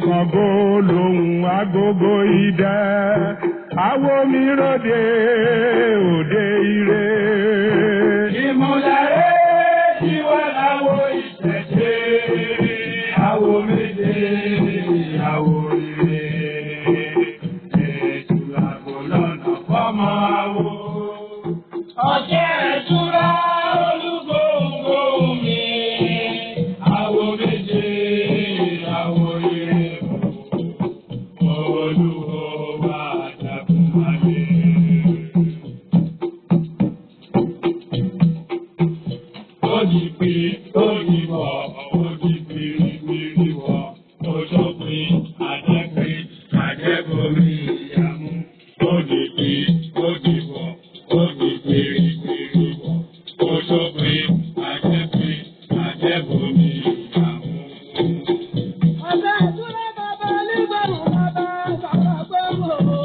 kàngó lòun agogo idẹ àwo mi ròde òde ire. ìmúlẹ̀ ìwà láwo ìṣẹ̀ṣe àwo méje àwo ire ètò àgbo lọ́nà fọ́mọ àwo. ọjọ́ ìtura olúgbòǹgbò mi àwo méje àwo ire olúwo wà dàkúmálé. Odi pe, odi wọ, odi gbirigbiri wọ, oṣope, àjẹpé, àjẹbomi ìyàmú. Odi pe, odi wọ, odi gbirigbiri wọ, oṣope, àjẹpé, àjẹbomi ìyàmú. Ọ̀sẹ̀ ìdúró bàbá onígbàrún bàbá bàbá gbòòrò.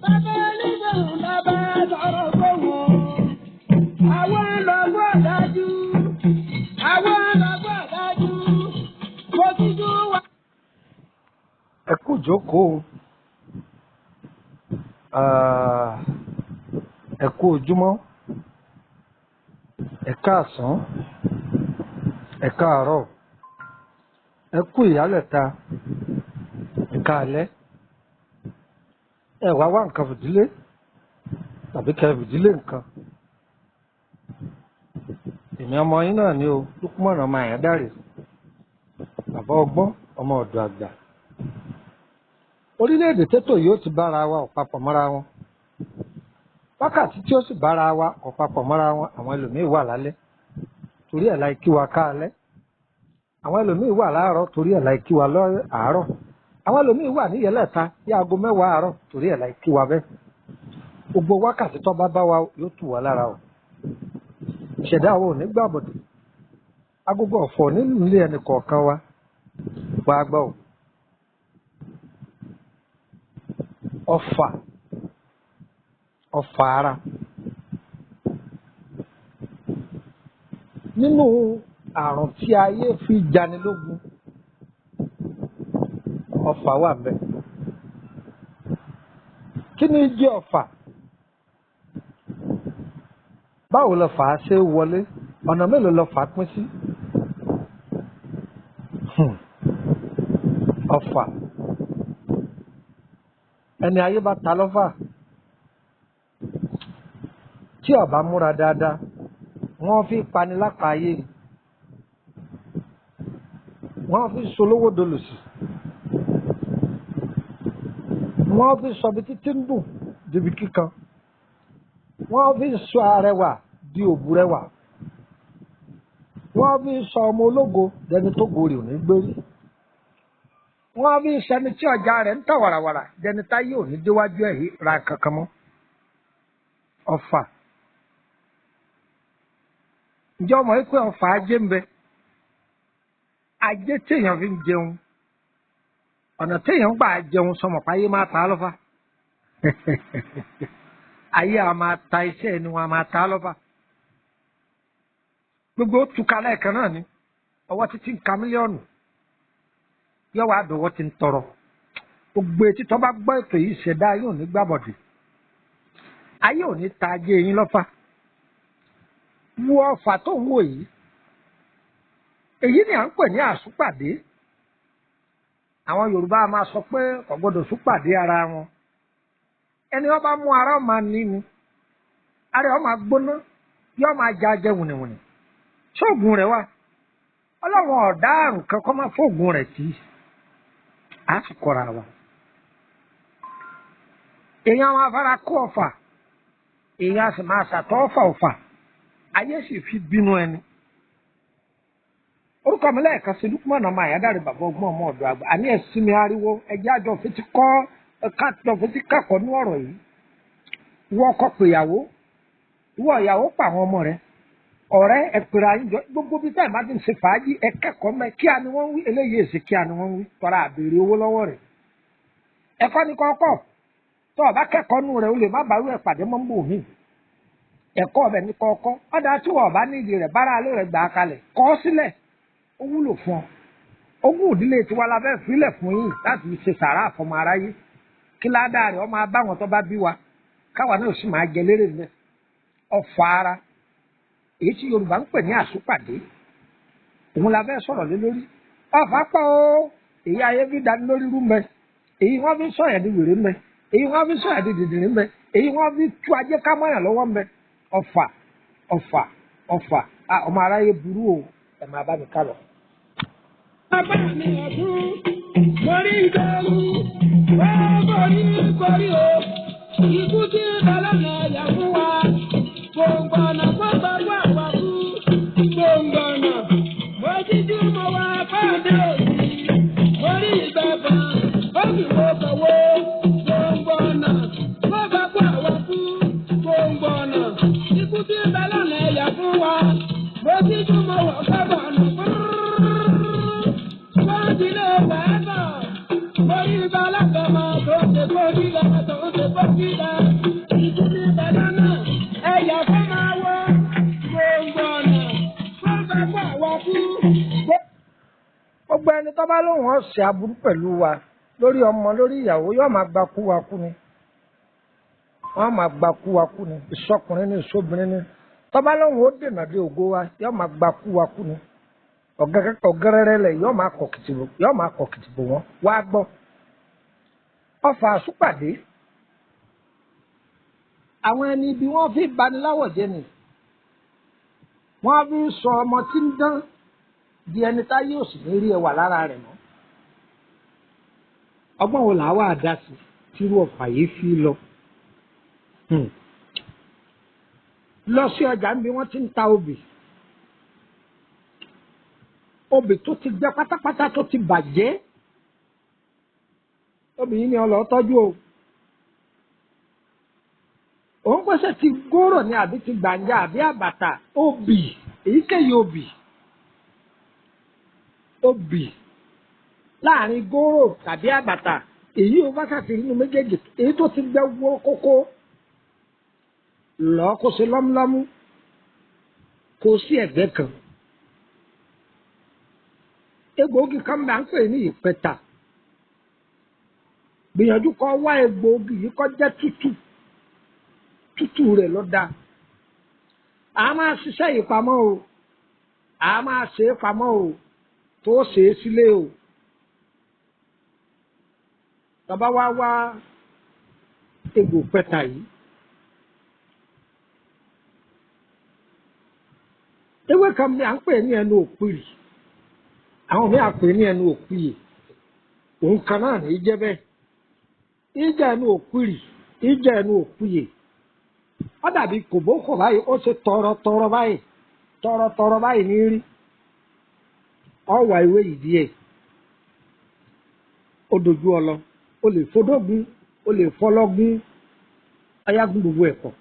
Bàbá onígbàrún bàbá sọ̀rọ̀ gbòòrò. Àwọn ọlọ́gbọ́n dájú, àwọn ọlọ́gbọ́n dájú, mo ti dún wá. Ẹ kú jókòó, ẹ kú ojúmọ́, ẹ káàsán, ẹ káàárọ̀, ẹ kú ìyálẹ̀ta, ẹ káalẹ́, ẹ wá wá nǹkan fìdílé tàbí kẹ fìdílé nǹkan. Èmi ọmọ yín náà ni o, Lúkúmọ̀nà ọmọ Àyándárè, bàbá ọgbọ́n ọmọ ọ̀dọ̀ àgbà. Orílẹ̀-èdè tètò yìí ó ti bára wa ọ̀pápọ̀ mọ́ra wọn. Wákàtí tí ó sì bára wa ọ̀pápọ̀ mọ́ra wọn, àwọn ẹlòmíì wà lálẹ́ torí ẹ̀ láì kí wa káalẹ́. Àwọn ẹlòmíì wà láàárọ̀ torí ẹ̀ láì kí wa àárọ̀. Àwọn ẹlòmíì wà ní ìyẹlẹ̀ta bí aago 10 àárọ̀ torí ẹ̀ láì kí wa bẹ́ẹ̀. Gbogbo wákàtí tó bá wa yóò tù wá lára o. Ìṣẹ̀dá wo ní gbàbọ̀dọ̀ agogo ọ̀fọ̀ nínú ilé ẹnì kọ̀ọ̀kan wa wá gbọ́ ò. Ọfà ara nínú àrùn tí ayé fi janilógun ọfà wà ńbẹ̀. Kí ni jẹ́ ọfà? Báwo lọ fà á ṣe wọlé? Ọ̀nà mélòó lọ fà á pín sí? Ọfà ẹni ayé bá ta lọ́fà tí ó bá múra dáadáa wọ́n fi pani lápá ayé ni, wọ́n fi solówó dolòsì, wọ́n fi sọ bí títí ń dùn débi kíkan, wọ́n fi sọ arẹwà di òbúrẹwà, wọ́n fi sọ ọmọ ológo dẹni tó gòrì ò ní gbérí, wọ́n fi sẹni tí ọjà rẹ̀ ń tà wàràwàrà dẹni táyé ò ní déwájú ẹ̀ ra kankan mọ́. Ọfà. Ǹjẹ́ ọmọ yìí pé ọfà ajé ń bẹ? Ajé téèyàn fi ń jẹun, ọ̀nà téèyàn gbà jẹun sọmọ páyé máa ta á lọ́fà. Ayé a máa ta iṣẹ́ ẹni wọn a máa ta á lọ́fà. Gbogbo túká lẹ́ẹ̀kan náà ni ọwọ́ títí ń ka mílíọ̀nù yóò wá dọ̀wọ́ ti ń tọrọ. Gbogbo etí tó bá gbọ́ ètò yìí ṣẹ̀dá yóò ní gbàbọ̀dì. Ayé ò ní ta ajé yín lọ́fà. Wo ọfà tó ń wò yìí, èyí ni à ń pè ní àsúpàdé. Àwọn Yorùbá máa sọ pé kò gbọdọ̀ súpàdé ara wọn. Ẹni wọ́n bá mú ara máa ní ni, ara ọ̀ máa gbóná, yóò máa ja jẹ wùnìwùnì. Ṣóògùn rẹ̀ wà? Ọlọ́run ọ̀dá àrùn kan kọ́ máa fóògùn rẹ̀ sí. A sì kọ́ra wa. Èèyàn máa fara kó ọfà, èèyàn sì máa ṣàtọ́ ọfà. Ayé sì fi bínú ẹni. Orúkọ mi lẹ́ẹ̀kan sí Lúkúmọ̀nà ọmọ Àyándárè bàbá ọgbọ́n ọmọ ọ̀dọ̀ àgbà. Àní ẹ̀sìn mi ariwo ẹjẹ́ àjọ fetí kẹ́kọ̀ọ́ ní ọ̀rọ̀ yìí. Wọ́n ọkọ pèyàwó, wọ́n ìyàwó pa àwọn ọmọ rẹ̀. Ọ̀rẹ́ ẹ̀pẹ̀rẹ̀ àyíjọ gbogbo bí táyì bá ti ń ṣe fàájì ẹ kẹ́kọ̀ọ́ mẹ́ kí a ni wọ́n ń wí eléyìí èsì kí a ni wọ́n ń wí tọ́ra àbèrè owó lọ́wọ́ rẹ̀. Ẹ̀kọ́ ni kọ́kọ́ tó o bá kẹ́kọ̀ọ́ nù rẹ̀ o lè má bàa wí ẹ̀pàdé mọ́ ń bò mí. Ẹ̀kọ́ ọbẹ̀ ní kọ́kọ́ ọ̀dà tí wọ́n bá nídìí rẹ̀ bára alẹ́ rẹ̀ gbà á kalẹ̀ kọ́ sílẹ̀ ó wúlò fún ọ. ogún ìdílé tiwa la fẹ́ filẹ̀ fún yín láti fi ṣe sàrà àfọmọ aráyé kí ládàá rẹ̀ ọ máa bá wọn tó bá bí wa káwa náà sì máa jẹ lérè mẹ́ ọ̀fọ̀ ara èyí tí Yorùbá ń pè ní àsúpàdé òun la fẹ́ sọ̀rọ̀ lé lórí ọ̀fà pọ̀ o èyí ayé fi dání lórí rú mẹ́ èyí wọ́n fi sọ̀yà di wèrè mẹ́ èyí wọ́n fi sọ̀yà di dìdìrín mẹ́ èyí wọ́n fi tú ajé ká mọ́yàn lọ́wọ́ mẹ́ ọ̀fà ọ̀fà ọ̀fà ọmọ aráyé burú o ẹ̀ máa bá mi ká lọ. Bàbá mi ọdún, mo rí ìdọ́rù, wọ́n borí o, ikú tí balọ̀nà yà fún wa, gbòǹgbọ̀nà gbọ́dọ̀ wà wá fún, gbòǹgbọ̀nà, mo jíjú mo wá fáadé òsì, mo rí ìgbàgbọ́n, ó sì mo kọ̀wé, gbòǹgbọ̀nà, gbọ́dọ̀ wà wá fún, gbòǹgbọ̀nà, ikú tí balọ̀nà yà fún wa, mo jíjú mo wà gbàgbọ́nà fún. Gbogbo ẹni tó bá lóun ọ̀sẹ̀ aburú pẹ̀lú wa lórí ọmọ lórí ìyàwó yóò máa gba kú wa kú ni wọ́n máa gba kú wa kú ni ìsọkùnrin ni ìsọbìnrin ni tó bá lóun ó dènà dé ògo wa yóò máa gba kú wa kú ni ọ̀gẹ́rẹ́rẹ́ lẹ̀ yóò máa kọ̀ kìtìbò wọn wá gbọ́ ọfà àsúpàdé àwọn ẹni ibi wọ́n fi baniláwọ̀ jẹ́ ni wọ́n fi sọ ọmọ tí ń dán di ẹni tá yóò sì ní rí ẹwà lára rẹ̀ mọ́ ọgbọ́n wo làá wà dá sí tírú ọfà yìí fi lọ sí ọjà níbi wọ́n ti ń ta obì tó ti gbẹ pátápátá tó ti bàjẹ́ obì yìí ni ọlọ́ tọ́jú o òun pèsè ti góró ni àbí ti gbàǹjà àbí àbàtà obì èyíkéyìí obì láàrin góró tàbí àbàtà èyí ò bá ṣàtì nínú méjèèjì èyí tó ti gbẹ wó kókó lọ kó ṣe lọ́múlọ́mú kó sí ẹ̀gbẹ́ kan egbòogi kan bá ń pè ní ìpẹta gbìyànjú kó wá egbòogi yìí kó jẹ́ tútù rẹ̀ ló dáa a máa ṣiṣẹ́ yìí pamọ́ o a máa ṣe é pamọ́ o tó ṣe é sílé o tàbá wá egbò pẹta yìí ewé kan bí à ń pè ní ẹnu òpìrì àwọn mi àpè ní ẹnu òpìyè òun kan náà ní í jẹ́ bẹ́ẹ̀ ìjà ẹnu òpìrì ìjà ẹnu òpìyè ó dàbí kòbókò báyìí ó ṣe tọrọtọrọ báyìí ní rí ọwà ìwé ìdí ẹ̀ ó dojú ọlọ ó lè fọdọgún ó lè fọlọgún ayágún gbogbo ẹ̀ pọ̀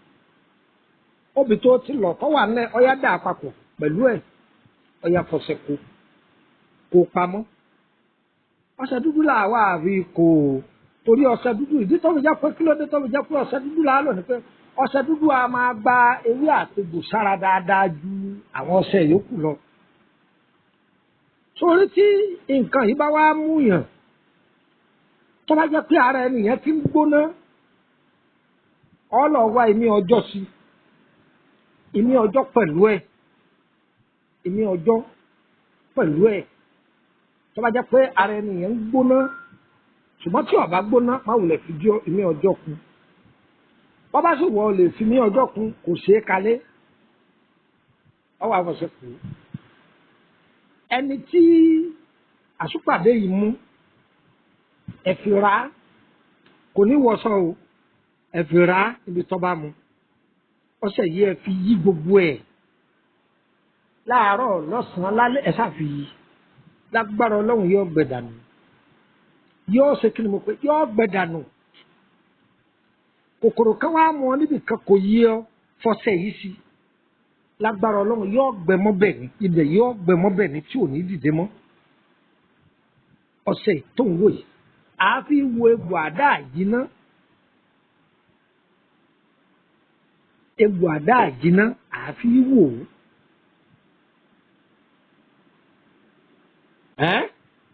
obì tó ti lọ tọwà náà ọyá dà papọ̀ pẹ̀lú ẹ̀ ọyá fọṣẹ kó pamọ́ ọṣẹ dúdú là wà àfi kò torí ọṣẹ dúdú ìdí tó fi jẹ́ pé kí ló dé tó fi jẹ́ pé ọṣẹ dúdú là á lò ní pé ọṣẹ dúdú a máa gba ewé àtegbò sára dáadáa ju àwọn ọṣẹ yòókù lọ torí tí nǹkan yìí bá wá mú yàn tó bá jẹ́ pé ara ẹnìyẹn ti ń gbóná ọlọ́wà ìmí ọjọ́ sí ìmí ọjọ́ pẹ̀lú ẹ̀ tó bá jẹ́ pé ara ẹnìyẹn ń gbóná ṣùgbọ́n tí ó bá gbóná má wulẹ̀ fi jọ ìmí ọjọ́ kù wọ́n bá sì wọ́ lè fi ìmí ọjọ́ kù kò ṣeé kalẹ̀ ọwọ́ àfọ̀ṣẹ́ kù ẹni tí àsúpàdé yìí mú ẹ̀fìrà kò ní wọṣọ o ẹ̀fìrà ibi tó bá mu ọṣẹ yìí ẹ fi yí gbogbo ẹ̀ láàárọ̀ lọ́sàn-án lálẹ́ ẹ̀ sáfi yí lágbára ọlọ́run yóò gbẹ dànù yóò ṣe kí ni mo pé yóò gbẹ dànù kòkòrò kan wá mọ níbi kan kò yí ọ fọṣẹ yìí sí lágbára ọlọ́run yóò gbẹ mọ́ bẹ̀ ní ibẹ̀ yóò gbẹ mọ́ bẹ̀ ní tí ò ní dìde mọ́ ọṣẹ tó ń wò yìí àáfi wo egbò àdá àjìná àáfi wò ó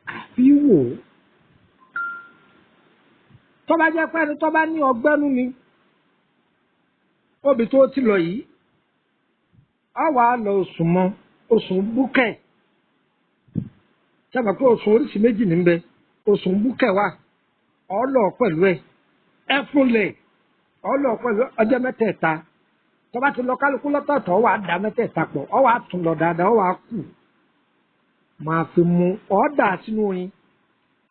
àfi wò ó. Tó bá jẹ́ pé ẹni tó bá ní ọgbẹ́nu ni obì tó ti lọ yìí á wàá lọ oṣù mọ́ oṣù búkẹ́ sábà pé oṣù oríṣi méjì níbẹ̀ oṣù búkẹ́ wà ọlọ pẹ̀lú ẹ̀ ẹ̀fúnlẹ̀ ọlọ pẹ̀lú ọjọ́ mẹ́tẹ̀ẹ̀ta tó bá ti lọ kálukú lọ́tọ̀ọ̀tọ̀ wà á dá mẹ́tẹ̀ẹ̀ta pọ̀ ọ wà á tún lọ dáadáa ọ wà á kù máa fi mu ọ̀dà sínú oyin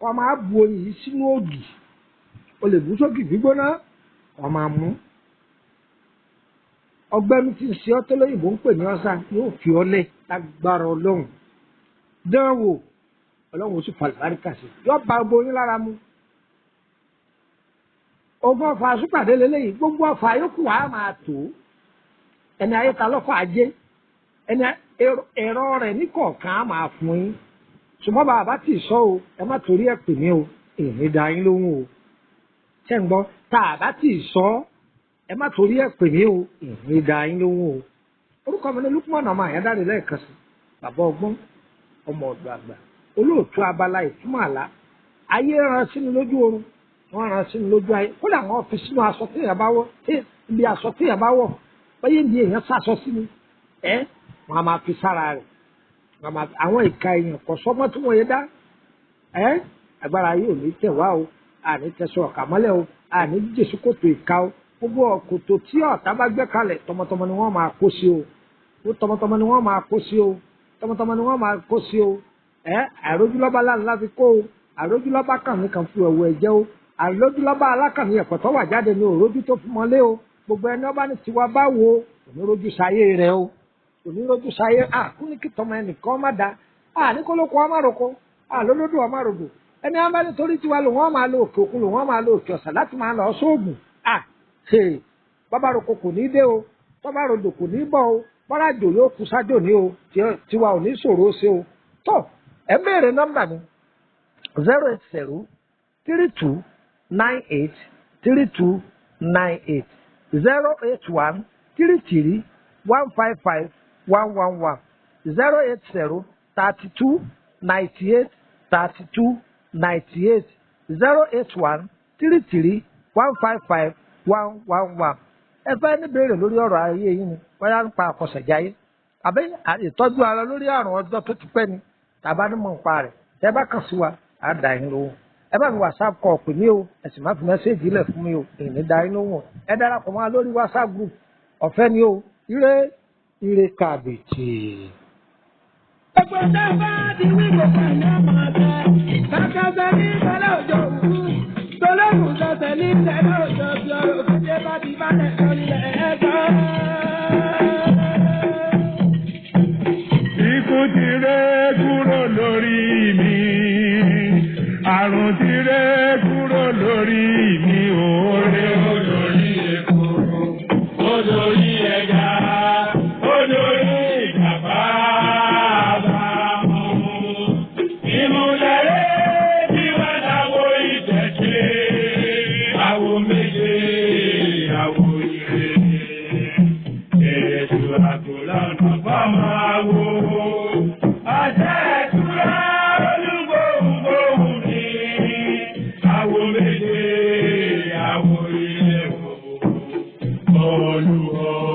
wọ́n máa bu oyin yìí sínú ògì o lè bú sókè gbígbóná wọ́n máa mú ọgbẹ́ni tí ń ṣe ọ́ tó lóyìnbó ń pè ní ọ́sà yóò fi ọ́ lẹ̀ lágbára ọlọ́run dánwò ọlọ́run ó sì fa àlùbáríkà sí yọ ba gbogbo yín lára mu ogun ọ̀fà àsúpàdé lélẹ́yìí gbogbo ọ̀fà yòókù wàá máa tó ẹni ayéta lọ́fà ajé ẹni ẹ̀rọ rẹ̀ ní kọ̀ọ̀kan á máa fún yín ṣùgbọ́n bàbá tí ì sọ o ẹ má torí ẹ̀ pè mí o èmi dá yín lóhùn o ṣé ń gbọ́ tá a bá tí ì sọ ẹ má torí ẹ̀ pè mí o èmi dá yín lóhùn o orúkọ mi ní Lukman ọmọ àyádáre lẹ́ẹ̀kan sí bàbá ọgbọ́n ọmọ ọ̀dọ̀ àgbà olóòtú abala ìtumọ̀ àlá ayé ran sínú lójú oorun wọ́n ran sínú lójú ayé kódà wọ́n fi sínú aṣọ tí èèyàn bá wọ̀ ibi aṣọ tí èèyàn bá wọ̀ báyé ní èèyàn sàṣọ sí ni wọ́n á máa fi sára rẹ̀ àwọn ìka èèyàn kò sọ́mọ́ tí wọ́n yé dá agbára ayé ò ní tẹ̀ wá o àní tẹ̀sán ọ̀kà mọ́lẹ̀ o àní jésù kòtò ìka o gbogbo ọ̀kòtò tí ọ̀tá bá gbé kalẹ̀ tọmọtọmọ ni wọ́n máa kó sí o tọmọtọmọ ni wọ́n máa kó sí o tọmọtọmọ ni wọ́n máa kó sí o àìrójúlọ́ba láńlá fi kó o àìrójúlọ́ba kàn ní kan fi ẹ̀wọ̀ ẹ̀jẹ̀ o àìrójúlọ́ba alákànní ẹ̀kọ́ tó wà jáde ní òrójú tó fi mọ́lé o gbogbo ẹni ọba ní tiwa bá wo ònírójú sáyé rẹ o ònírójú sáyé kúníkì tọmọ ẹnìkan má da ní kólókó ọmọ àròkọ lólódò ọmọ àrògbò ẹni ọba nítorí tiwa lò wọ́n máa lo òkè òkun lò wọ́n máa lo òkè ọ̀sà láti máa lọ sóògùn bàbá àròkọ kò ní dé o bàbá àròdò kò ní bọ̀ o bọ́lá àjò yóò kú sájò ní o tiwa ò ní ṣòro ṣe o tó ẹ béèrè nọ́mbà mi 08032983298 08133155111 08032983298 08133155111 ẹ fẹ́ ní béèrè lórí ọ̀rọ̀ ayé yín ni bóyá ń pa àkọsẹ̀jáyé àbí ìtọ́jú ara lórí àrùn ọjọ́ tó ti pẹ́ ni tàbá ní mọ̀ nípa rẹ̀ ẹ bá kàn sí wa á dà yín lóhùn ẹ bá mi WhatsApp kọ pè mí o ẹ sì má fi mẹ́sẹ́ẹ̀jì lẹ̀ fún mi o èyí ní dà yín lóhùn ẹ darapọ̀ mọ́ lórí WhatsApp group ọ̀fẹ́ ni o ire kàbìtì. Gbogbo sábà ti wí gbogbo àná máa bẹ. Kàkàtà ní ìtọ́lá òjò òkú. Tolóhùn sọ̀tẹ̀ ní ìtẹ̀lá òjò bí ọ̀rọ̀ òkúté bá ti bá lẹ̀ sọ nílẹ̀ ẹ̀gbọ́n. Ikú ti ré kúrò lórí mi, àrùn ti ré kúrò lórí mi, òórè ó lórí epo, ó lórí ẹja, ó lórí ìjàpá àbámọ̀. Ìmúlẹ̀rẹ́ tí wọ́n dáwọ́ ìtẹ̀sẹ̀, àwo méje, àwo ire, ètò àgùlà náà bá máa wò. Olúwa.